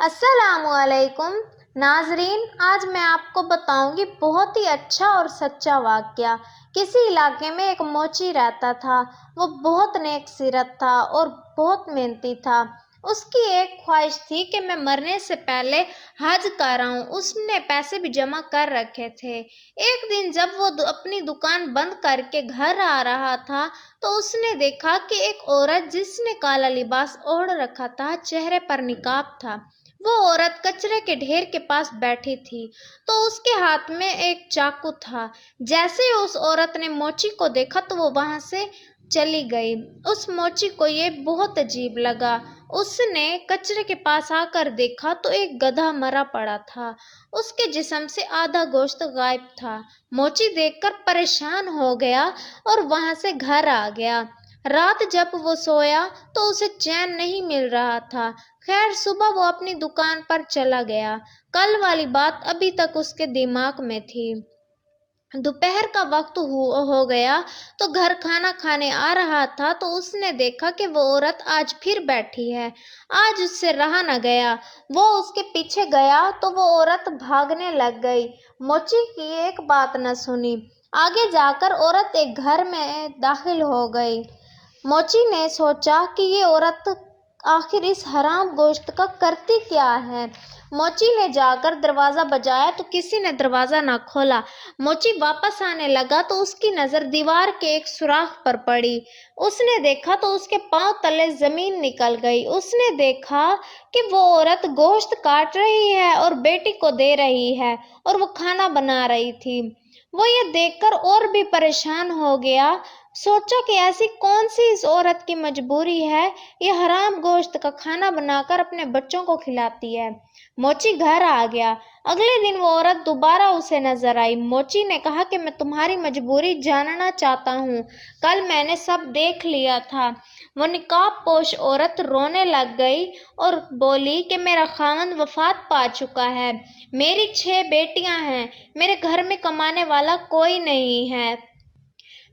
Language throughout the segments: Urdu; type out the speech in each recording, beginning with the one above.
السلام علیکم ناظرین، آج میں آپ کو بتاؤں گی بہت ہی اچھا اور سچا واقعہ۔ کسی علاقے میں ایک موچی رہتا تھا۔ وہ بہت نیک سیرت تھا اور بہت محنتی تھا۔ اس کی ایک خواہش تھی کہ میں مرنے سے پہلے حج کراؤں۔ اس نے پیسے بھی جمع کر رکھے تھے۔ ایک دن جب وہ اپنی دکان بند کر کے گھر آ رہا تھا تو اس نے دیکھا کہ ایک عورت جس نے کالا لباس اوڑھ رکھا تھا، چہرے پر نقاب تھا، وہ عورت کچرے کے ڈھیر کے پاس بیٹھی تھی تو اس کے ہاتھ میں ایک چاقو تھا۔ جیسے ہی اس عورت نے موچی کو دیکھا تو وہ وہاں سے چلی گئی۔ اس موچی کو یہ بہت عجیب لگا۔ اس نے کچرے کے پاس آ کر دیکھا تو ایک گدھا مرا پڑا تھا۔ اس کے جسم سے آدھا گوشت غائب تھا۔ موچی دیکھ کر پریشان ہو گیا اور وہاں سے گھر آ گیا۔ رات جب وہ سویا تو اسے چین نہیں مل رہا تھا۔ خیر صبح وہ اپنی دکان پر چلا گیا۔ کل والی بات ابھی تک اس کے دماغ میں تھی۔ دوپہر کا وقت ہو گیا تو گھر کھانا کھانے آ رہا تھا تو اس نے دیکھا کہ وہ عورت آج پھر بیٹھی ہے۔ آج اس سے رہا نہ گیا۔ وہ اس کے پیچھے گیا تو وہ عورت بھاگنے لگ گئی۔ موچی کی ایک بات نہ سنی۔ آگے جا کر عورت ایک گھر میں داخل ہو گئی۔ موچی نے سوچا کہ یہ عورت آخر اس حرام گوشت کا کرتی کیا ہے۔ موچی نے جا کر دروازہ بجایا تو کسی نے دروازہ نہ کھولا۔ موچی واپس آنے لگا تو اس کی نظر دیوار کے ایک سوراخ پر پڑی۔ اس نے دیکھا تو اس کے پاؤں تلے زمین نکل گئی۔ اس نے دیکھا کہ وہ عورت گوشت کاٹ رہی ہے اور بیٹی کو دے رہی ہے اور وہ کھانا بنا رہی تھی۔ وہ یہ دیکھ کر اور بھی پریشان ہو گیا۔ سوچا کہ ایسی کون سی اس عورت کی مجبوری ہے، یہ حرام گوشت کا کھانا بنا کر اپنے بچوں کو کھلاتی ہے۔ موچی گھر آ گیا۔ اگلے دن وہ عورت دوبارہ اسے نظر آئی۔ موچی نے کہا کہ میں تمہاری مجبوری جاننا چاہتا ہوں۔ کل میں نے سب دیکھ لیا تھا۔ وہ نقاب پوش عورت رونے لگ گئی اور بولی کہ میرا خاوند وفات پا چکا ہے۔ میری 6 بیٹیاں ہیں۔ میرے گھر میں کمانے والا کوئی نہیں ہے۔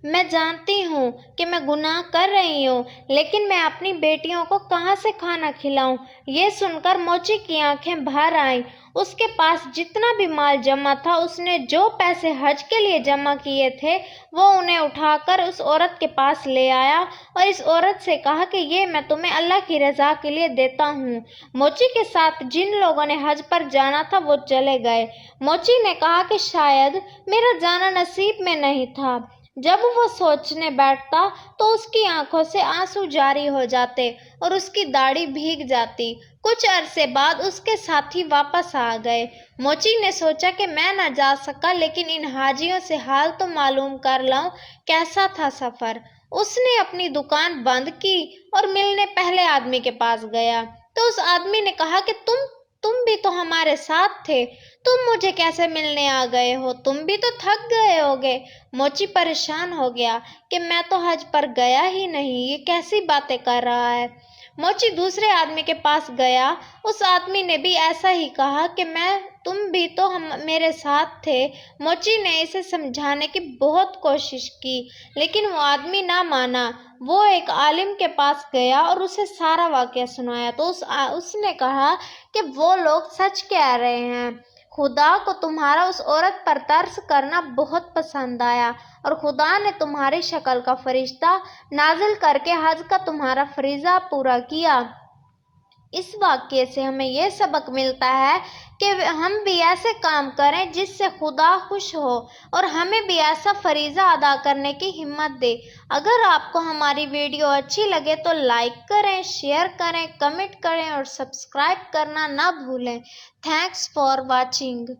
میں جانتی ہوں کہ میں گناہ کر رہی ہوں، لیکن میں اپنی بیٹیوں کو کہاں سے کھانا کھلاؤں؟ یہ سن کر موچی کی آنکھیں بھر آئیں۔ اس کے پاس جتنا بھی مال جمع تھا، اس نے جو پیسے حج کے لیے جمع کیے تھے وہ انہیں اٹھا کر اس عورت کے پاس لے آیا اور اس عورت سے کہا کہ یہ میں تمہیں اللہ کی رضا کے لیے دیتا ہوں۔ موچی کے ساتھ جن لوگوں نے حج پر جانا تھا وہ چلے گئے۔ موچی نے کہا کہ شاید میرا جانا نصیب میں نہیں تھا۔ جب وہ سوچنے بیٹھتا تو اس کی آنکھوں سے آنسو جاری ہو جاتے اور اس کی داڑھی بھیگ جاتی۔ کچھ عرصے بعد اس کے ساتھی واپس آ گئے۔ موچی نے سوچا کہ میں نہ جا سکا لیکن ان حاجیوں سے حال تو معلوم کر لاؤں کیسا تھا سفر۔ اس نے اپنی دکان بند کی اور ملنے پہلے آدمی کے پاس گیا تو اس آدمی نے کہا کہ تم بھی تو ہمارے ساتھ تھے، تم مجھے کیسے ملنے آ گئے ہو؟ تم بھی تو تھک گئے ہوگے۔ موچی پریشان ہو گیا کہ میں تو حج پر گیا ہی نہیں، یہ کیسی باتیں کر رہا ہے۔ موچی دوسرے آدمی کے پاس گیا۔ اس آدمی نے بھی ایسا ہی کہا کہ تم بھی تو میرے ساتھ تھے۔ موچی نے اسے سمجھانے کی بہت کوشش کی لیکن وہ آدمی نہ مانا۔ وہ ایک عالم کے پاس گیا اور اسے سارا واقعہ سنایا تو اس نے کہا کہ وہ لوگ سچ کہہ رہے ہیں۔ خدا کو تمہارا اس عورت پر ترس کرنا بہت پسند آیا اور خدا نے تمہاری شکل کا فرشتہ نازل کر کے حج کا تمہارا فریضہ پورا کیا۔ اس واقعے سے ہمیں یہ سبق ملتا ہے کہ ہم بھی ایسے کام کریں جس سے خدا خوش ہو اور ہمیں بھی ایسا فریضہ ادا کرنے کی ہمت دے۔ اگر آپ کو ہماری ویڈیو اچھی لگے تو لائک کریں، شیئر کریں، کمنٹ کریں اور سبسکرائب کرنا نہ بھولیں۔ Thanks for watching.